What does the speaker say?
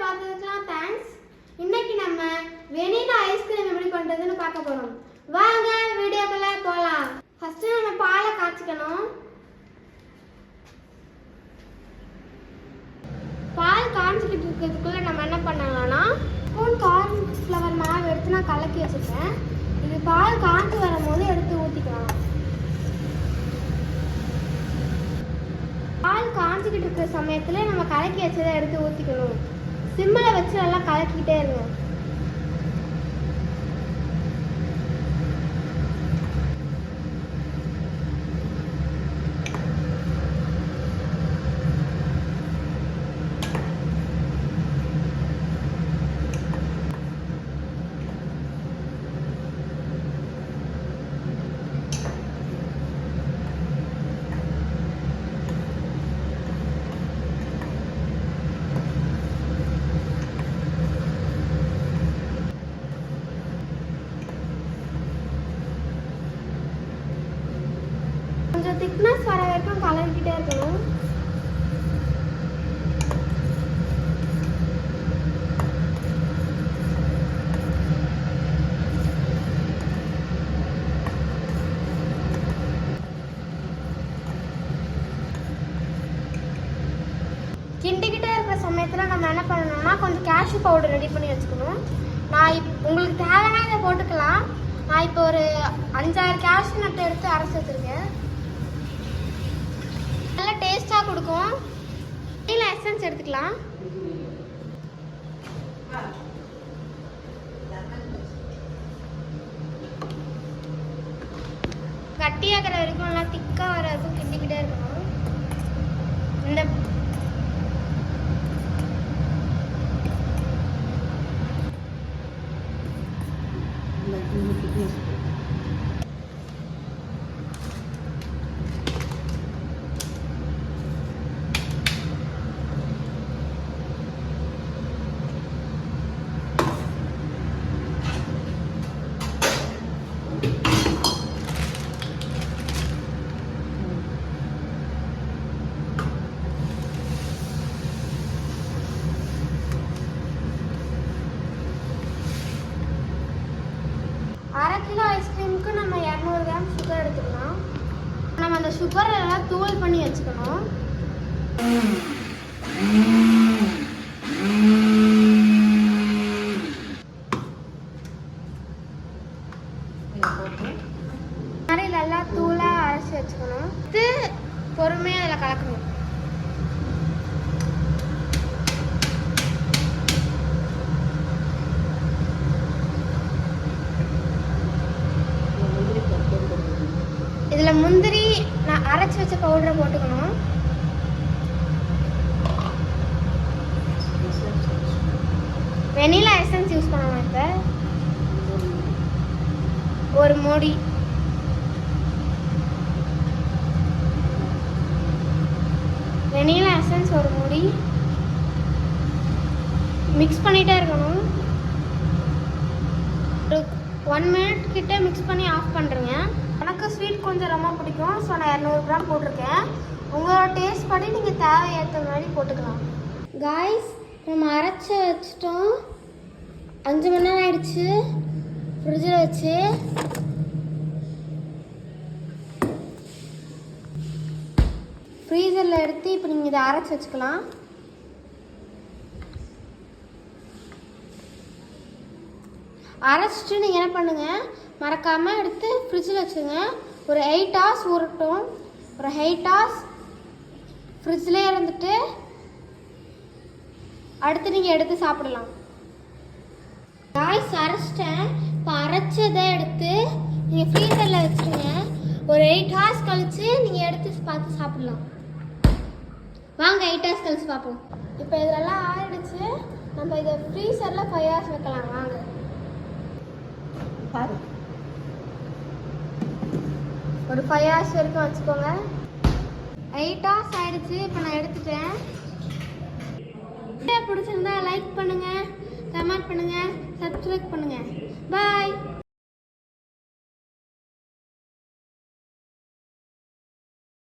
பார்த்ததுக்கெல்லாம் thanks. இன்னைக்கு நம்ம vanilla ice cream எப்படி பண்ணுறதுன்னு பார்க்க போகிறோம். வாங்க வீடியோக்குள்ளே போகலாம். ஃபஸ்ட்டு நம்ம பாலை காய்ச்சிக்கணும். பால் காய்ச்சிக்கிட்டு இருக்கிறதுக்குள்ளே நம்ம என்ன பண்ணலாம்னா ஸ்பூன் கார்ன்ஃப்ளவர் மாவு எடுத்து நான் கலக்கி வச்சுருக்கேன். இது பால் காய்ச்சி வரும்போது எடுத்து ஊற்றிக்கலாம். பால் காய்ச்சிக்கிட்டு இருக்கிற சமயத்தில் நம்ம கலக்கி வச்சதை எடுத்து ஊற்றிக்கணும். சிம்மில் வச்சு நல்லா கலக்கிக்கிட்டே இருங்க. கொஞ்சம் திக்னஸ் வர வரைக்கும் கலக்கிட்டே இருக்கணும். கிண்டிக்கிட்டே இருக்கிற சமயத்தில் நம்ம என்ன பண்ணணும்னா கொஞ்சம் கேஷ்யூ பவுடர் ரெடி பண்ணி வச்சுக்கணும். நான் உங்களுக்கு தேவைன்னா இதை போட்டுக்கலாம். நான் இப்போ ஒரு 5-6 கேஷ்யூ நட்டை எடுத்து அரைச்சி வச்சுருக்கேன். நல்லா டேஸ்ட்டாக கொடுக்கும். வெனிலா எசன்ஸ் எடுத்துக்கலாம். கட்டியாகிற வரைக்கும் நல்லா திக்காக வர வரைக்கும் கிண்டிக்கிட்டே இருக்கணும். இந்த அரை கிலோ ஐஸ்கிரீமுக்கு நம்ம 200 கிராம் சுகர் எடுத்துக்கலாம். நம்ம அந்த சுகரை எல்லாம் தூள் பண்ணி வச்சுக்கணும். மாதிரி நல்லா தூளாக அரைச்சி வச்சுக்கணும். இது பொறுமையாக அதில் கலக்கணும். இதில் முந்திரி நான் அரைச்சி வச்ச பவுடரை போட்டுக்கணும். வெனிலா எசன்ஸ் யூஸ் பண்ணணும். இப்போ ஒரு மூடி வெனிலா எசன்ஸ் ஒரு மூடி மிக்ஸ் பண்ணிகிட்டே இருக்கணும். ஒரு 1 மினிட் கிட்ட மிக்ஸ் பண்ணி ஆஃப் பண்ணுறேங்க. எனக்கு ஸ்வீட் கொஞ்சம் ரொம்ப பிடிக்கும். ஸோ நான் 200 கிராம் போட்டிருக்கேன். உங்களோட டேஸ்ட் படி நீங்கள் தேவையேற்ற மாதிரி போட்டுக்கலாம். காய்ஸ், நம்ம அரைச்சி வச்சிட்டோம். 5 மணி நேரம் ஆயிடுச்சு ஃப்ரிட்ஜில் வச்சு. ஃப்ரீசரில் எடுத்து இப்போ நீங்கள் இதை அரைச்சி வச்சுக்கலாம். அரைச்சிட்டு நீங்கள் என்ன பண்ணுங்கள், மறக்காமல் எடுத்து ஃப்ரிட்ஜில் வச்சுங்க. ஒரு 8 hours ஊறட்டும். ஒரு 8 hours ஃப்ரிட்ஜில் இருந்துட்டு அடுத்து நீங்கள் எடுத்து சாப்பிடலாம். காய்ஸ் அரைச்சிட்டேன். இப்போ அரைச்சதை எடுத்து நீங்கள் ஃப்ரீசரில் வச்சுருங்க. ஒரு 8 hours கழித்து நீங்கள் எடுத்து பார்த்து சாப்பிடலாம். வாங்க 8 hours கழித்து பார்ப்போம். இப்போ இதெல்லாம் ஆயிடுச்சு. நம்ம இதை ஃப்ரீசரில் 5 hours வைக்கலாம். வாங்க பாரு. ஒரு 5 hours வரைக்கும் வச்சுக்கோங்க. 8 hours ஆயிடுச்சு. இப்போ நான் எடுத்துட்டேன். பிடிச்சிருந்தா லைக் பண்ணுங்க, கமெண்ட் பண்ணுங்க, சப்ஸ்கிரைப் பண்ணுங்க. பாய்.